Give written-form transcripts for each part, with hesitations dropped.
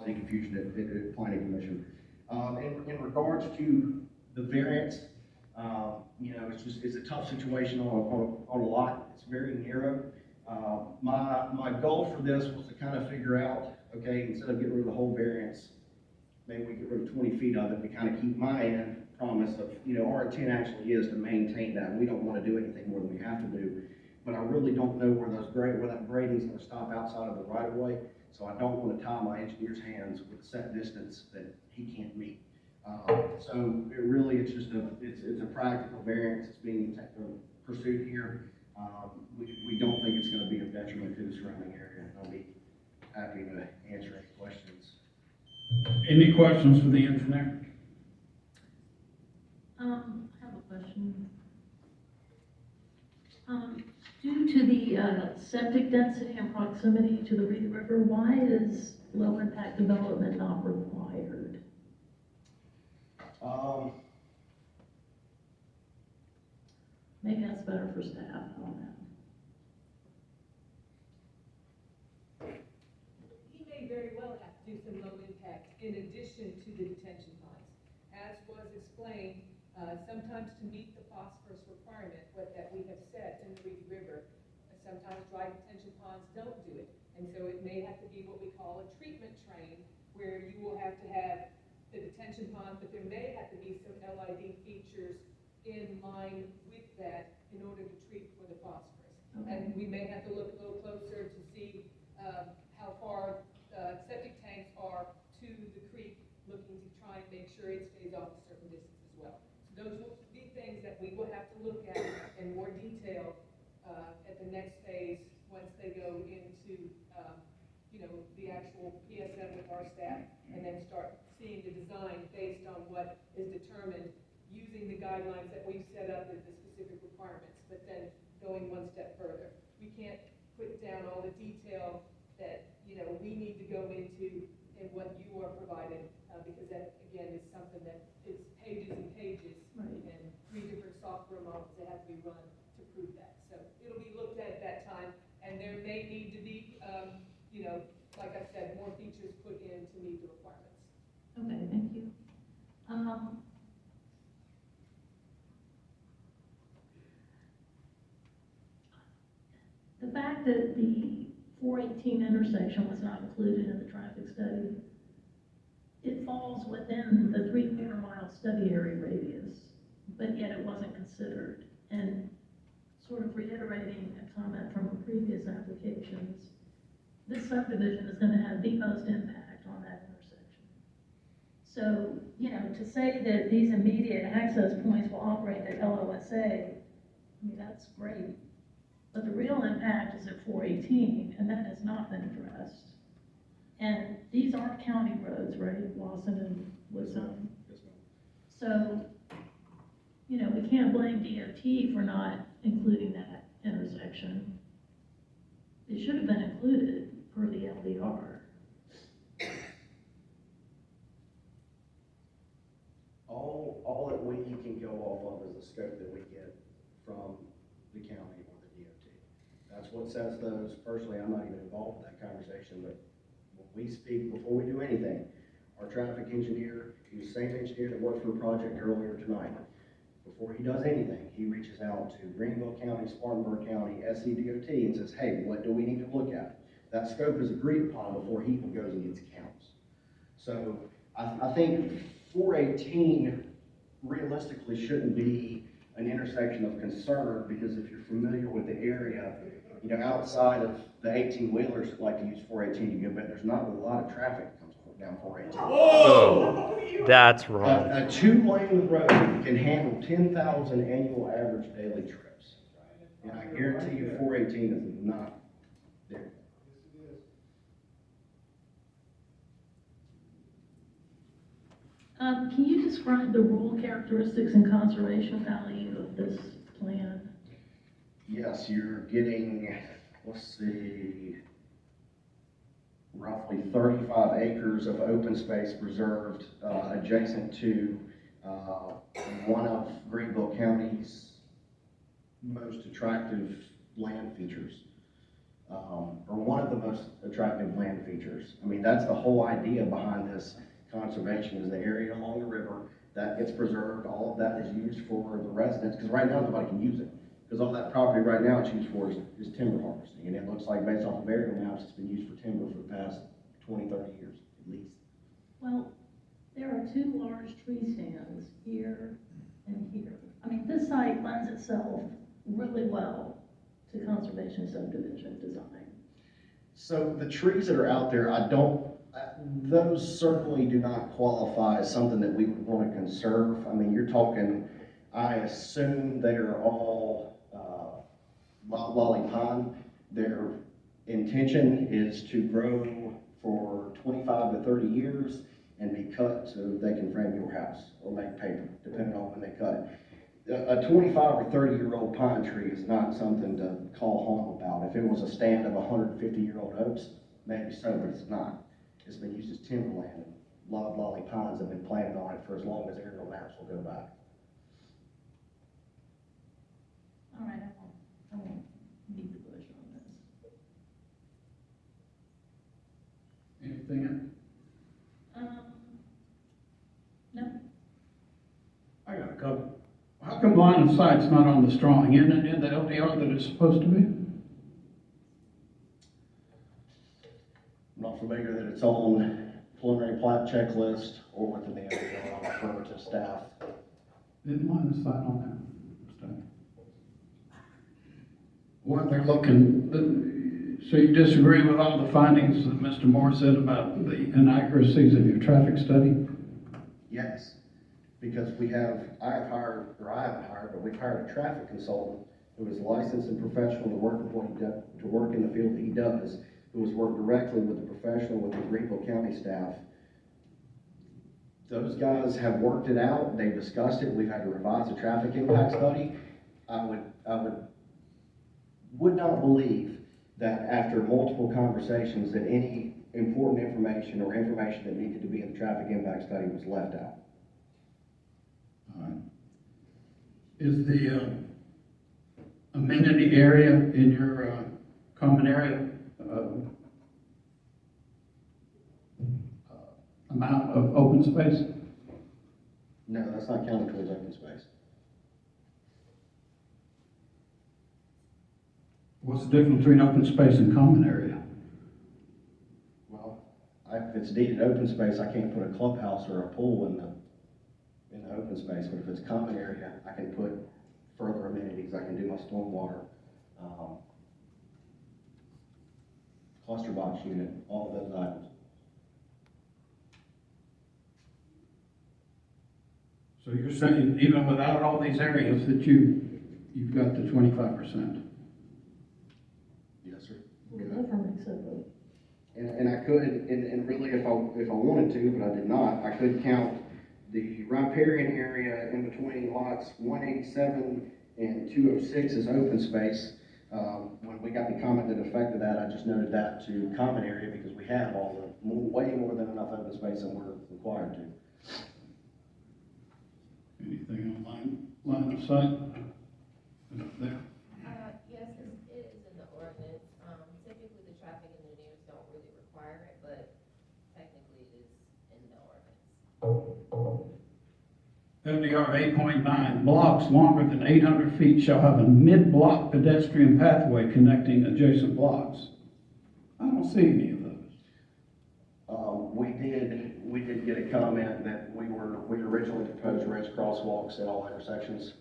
any confusion at planning commission. In regards to the variance, it's a tough situation on a lot. It's very narrow. My goal for this was to kind of figure out, okay, instead of getting rid of the whole variance, maybe we get rid of 20 feet of it to kind of keep my end promise of, our intent actually is to maintain that. We don't want to do anything more than we have to do. But I really don't know where that grading is going to stop outside of the right of way. So I don't want to tie my engineer's hands with a set distance that he can't meet. So it's a practical variance that's being pursued here. We don't think it's going to be a detriment to the surrounding area. I'll be happy to answer any questions. Any questions for the engineer? I have a question. Due to the septic density and proximity to the Reed River, why is low impact development not required? Maybe that's better for staff, I don't know. He may very well have to do some low impact in addition to the detention ponds. As was explained, sometimes to meet the phosphorus requirement, that we have set in the Reed River, sometimes dry detention ponds don't do it. And so it may have to be what we call a treatment train, where you will have to have the detention pond, but there may have to be some LID features in line with that in order to treat for the phosphorus. Okay. And we may have to look a little closer to see how far septic tanks are to the creek, looking to try and make sure it stays off a certain distance as well. So those will be things that we will have to look at in more detail at the next phase once they go into the actual PSM with our staff, and then start seeing the design based on what is determined using the guidelines that we've set up as the specific requirements, but then going one step further. We can't put down all the detail that we need to go into in what you are providing, because that again is something that is pages and pages, right, and 3 different software models that have to be run to prove that. So it'll be looked at that time, and there may need to be like I said, more features put in to meet the requirements. Okay, thank you. The fact that the 418 intersection was not included in the traffic study, it falls within the 3/4 mile study area radius, but yet it wasn't considered. And sort of reiterating a comment from previous applications, this subdivision is going to have the most impact on that intersection. So, to say that these immediate access points will operate at LOSA, that's great. But the real impact is at 418, and that has not been addressed. And these are county roads, right? Lawson and Wisdom. Yes, ma'am. So, we can't blame DOT for not including that intersection. It should have been included per the LDR. All that we can go off of is the scope that we get from the county or the DOT. That's what sets those. Personally, I'm not even involved in that conversation, but when we speak, before we do anything, our traffic engineer, he's the same engineer that worked for the project earlier tonight. Before he does anything, he reaches out to Greenville County, Spartanburg County, SCDOT, and says, hey, what do we need to look at? That scope is agreed upon before he even goes and gets counts. So I think 418 realistically shouldn't be an intersection of concern, because if you're familiar with the area, outside of the 18-wheelers that like to use 418, you can bet there's not a lot of traffic that comes down 418. Oh, that's wrong. A 2-lane road can handle 10,000 annual average daily trips. And I guarantee you 418 is not there. Can you describe the rural characteristics and conservation value of this plan? Yes, you're getting, roughly 35 acres of open space preserved adjacent to one of Greenville County's most attractive land features. are one of the most attractive land features. I mean, that's the whole idea behind this conservation, is the area along the river that gets preserved. All of that is used for the residents, because right now nobody can use it. Because all that property right now it's used for is timber harvesting, and it looks like based off of aerial maps, it's been used for timber for the past 20, 30 years at least. Well, there are two large tree stands here and here. I mean, this site lends itself really well to conservation subdivision design. So the trees that are out there, those certainly do not qualify as something that we would want to conserve. I mean, you're talking, I assume they are all loblolly pine. Their intention is to grow for 25 to 30 years and be cut so they can frame your house or make paper, depending on when they cut it. A 25 or 30-year-old pine tree is not something to call home about. If it was a stand of 150-year-old oaks, maybe so, but it's not. It's been used as timberland. Loblolly pines have been planted on it for as long as aerial maps will go back. All right, I won't beat the bush on this. Anything else? No, I got a couple. How come line of sight's not on the drawing? Isn't it in the LDR that it's supposed to be? I'm not familiar that it's on preliminary plat checklist or within the LDR. I'll refer to staff. Isn't line of sight on that stuff? What they're looking, so you disagree with all the findings that Mr. Moore said about the inaccuracies of your traffic study? Yes, because I haven't hired, but we've hired a traffic consultant who is licensed and professional to work with what he does, to work in the field that he does, who has worked directly with the professional, with the Greenville County staff. Those guys have worked it out, they've discussed it, we've had to revise the traffic impact study. I would not believe that after multiple conversations that any important information or information that needed to be in the traffic impact study was left out. All right. Is the amenity area in your common area amount of open space? No, that's not counted towards open space. What's the difference between open space and common area? Well, if it's deeded open space, I can't put a clubhouse or a pool in the open space, but if it's common area, I can put further amenities. I can do my stormwater, cluster box unit, all of those items. So you're saying even without all these areas that you've got the 25%? Yes, sir. whatever makes it vote. And I could, and really if I wanted to, but I did not, I could count the riparian area in between lots 187 and 206 as open space. When we got the comment that affected that, I just noted that to common area because we have way more than enough open space than we're required to. Anything on line of sight? There. Yes, it is in the ordinance. Typically, the traffic engineers don't really require it, but technically it is in the ordinance. LDR 8.9, blocks longer than 800 feet shall have a mid-block pedestrian pathway connecting adjacent blocks. I don't see any of those. We did get a comment that we originally proposed red crosswalks at all intersections.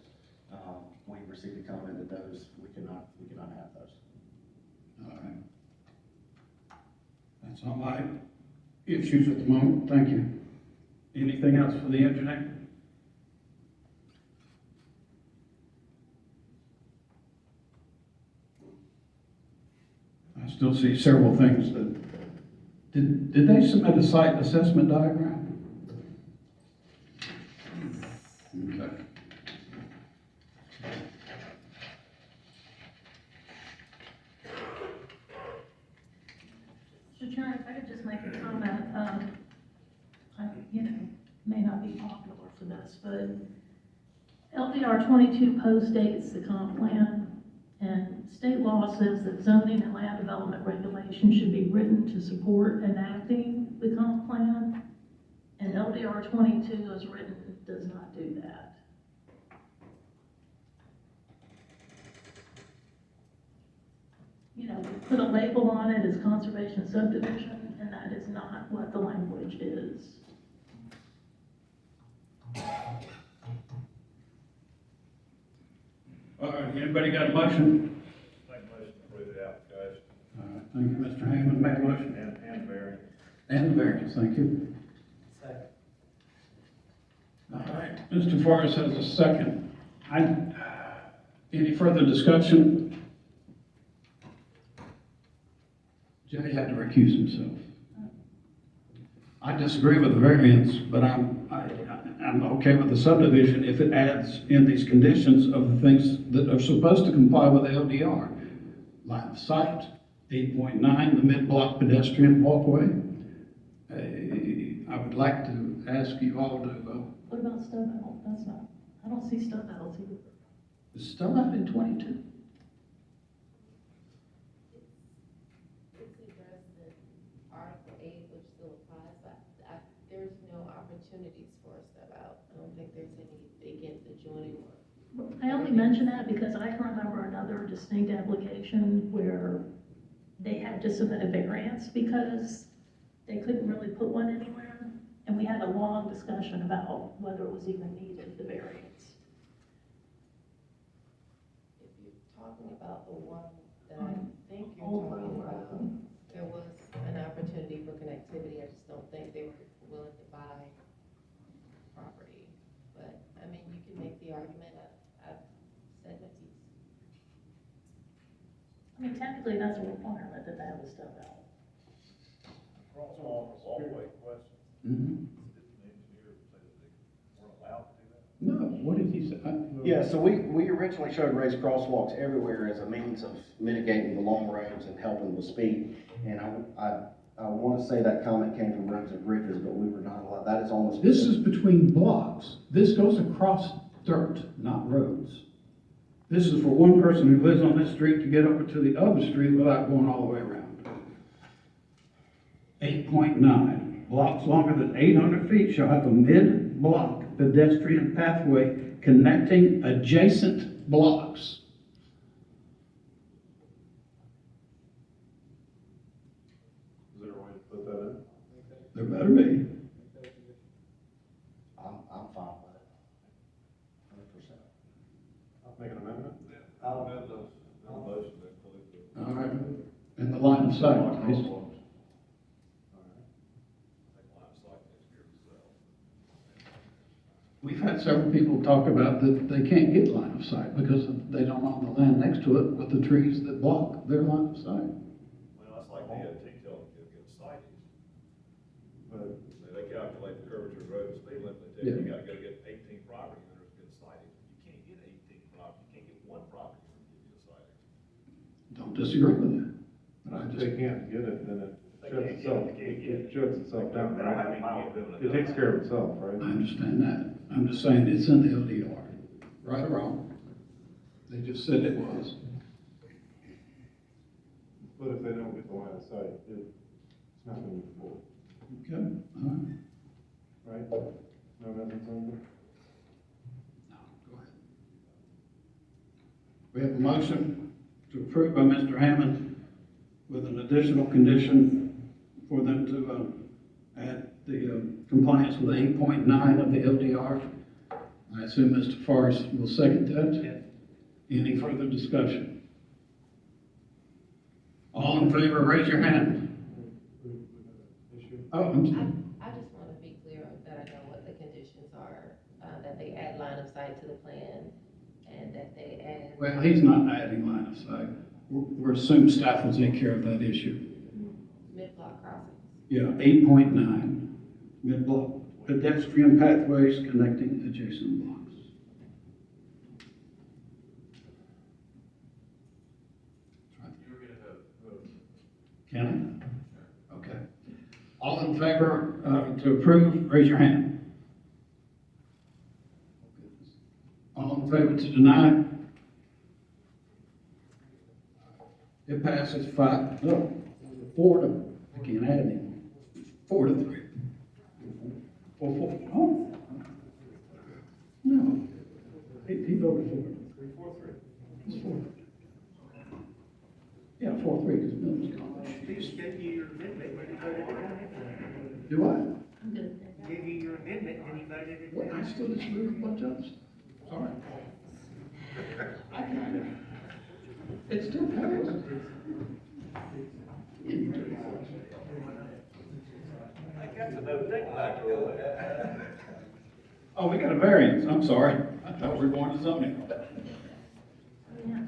We received a comment that those, we cannot have those. All right. That's all my issues at the moment. Thank you. Anything else for the engineer? I still see several things that, did they submit a site assessment diagram? Okay. Mr. Chairman, if I could just make a comment, I, may not be popular for this, but LDR 22 postdates the comp plan and state law says that zoning and land development regulations should be written to support enacting the comp plan. And LDR 22 as written does not do that. You know, we put a label on it as conservation subdivision, and that is not what the language is. All right, anybody got a motion? Make a motion to approve the application All right, thank you, Mr. Hammond, make a motion. and variance. And the variance, thank you. Second. All right, Mr. Forrest has a second. Any further discussion? Jay had to recuse himself. I disagree with the variance, but I'm okay with the subdivision if it adds in these conditions of the things that are supposed to comply with the LDR. Line of sight, 8.9, the mid-block pedestrian walkway. I would like to ask you all to, What about stub out? That's not, I don't see stub outs either. is stub out in 22? It's addressed in Article 8, which still applies, but there's no opportunities for a step out. I don't think there's any vacant adjoining one. I only mention that because I can remember another distinct application where they had to submit a variance because they couldn't really put one anywhere. And we had a long discussion about whether it was even needed, the variance. If you're talking about the one that I think you're Old talking Road about, Road. there was an opportunity for connectivity. I just don't think they were willing to buy property. But, I mean, you can make the argument, I've said my piece. I mean, technically, that's a requirement that they have a stub out. Crosswalk or walkway question, Mm-hmm. did the engineer say that they weren't allowed to do that? No, what did he say? Yeah, so we originally showed raised crosswalks everywhere as a means of mitigating the long roads and helping with speed. And I want to say that comment came from Rose and Griffiths, but we were not allowed, that is on the. This is between blocks. This goes across dirt, not roads. This is for one person who lives on this street to get over to the other street without going all the way around. 8.9, blocks longer than 800 feet shall have a mid-block pedestrian pathway connecting adjacent blocks. Is there a way to put that in? There better be. I'm fine with it. 100%. I'll make an amendment. I'll- amend the motion to include the. All right, in the line of sight, please. Crosswalks. All right. Make line of sight next year as well. We've had several people talk about that they can't get line of sight because they don't own the land next to it with the trees that block their line of sight. Well, that's like DOT telling you to get signage. But they calculate the curvature of the road and speed limit, they tell you, you gotta go get 18 property owners to get signage. You can't get 18 property, you can't get one property owner to give you a signage. Don't disagree with that, but I If just, they can't get it, then it They shuts can't itself, get it, they can't get it. it shuts itself down, They don't have right? any power doing it. It takes care of itself, I right? understand that. I'm just saying it's in the LDR, right or wrong. They just said it was. But if they don't get the line of sight, it's not gonna move forward, Okay, all right. right? No amendments on it? No, go ahead. We have a motion to approve by Mr. Hammond with an additional condition for them to add the compliance with 8.9 of the LDR. I assume Mr. Forrest will second that. Any further discussion? All in favor, raise your hand. Issue? Oh, I'm sorry. I just want to be clear that I know what the conditions are, that they add line of sight to the plan, and that they add Well, he's not adding line of sight. We're assuming staff will take care of that issue. mid-block crossings. Yeah, 8.9, mid-block pedestrian pathways connecting adjacent blocks. Can I? Okay. All in favor to approve, raise your hand. All in favor to deny? It passes 4 to, I can't add anymore. 4 to 3. 4. Oh. No. He voted for it. 3-4-3. It's 4. Yeah, 4-3, because Milton's gone. Please give you your amendment when you voted it down. Do I? I'm good with that. Give you your amendment when you voted it Well, I down. still disagree with a bunch of others. Sorry. I kind of, it still passes. That's another thing like rule. Oh, we got a variance, I'm sorry. I thought we were going to zoning. Yeah.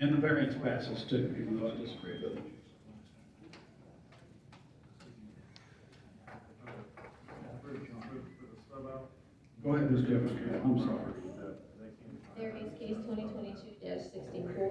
And the variance passes too, even though I disagree with it. Go ahead, Ms. Jefferson, I'm sorry. Variance case 2022-64,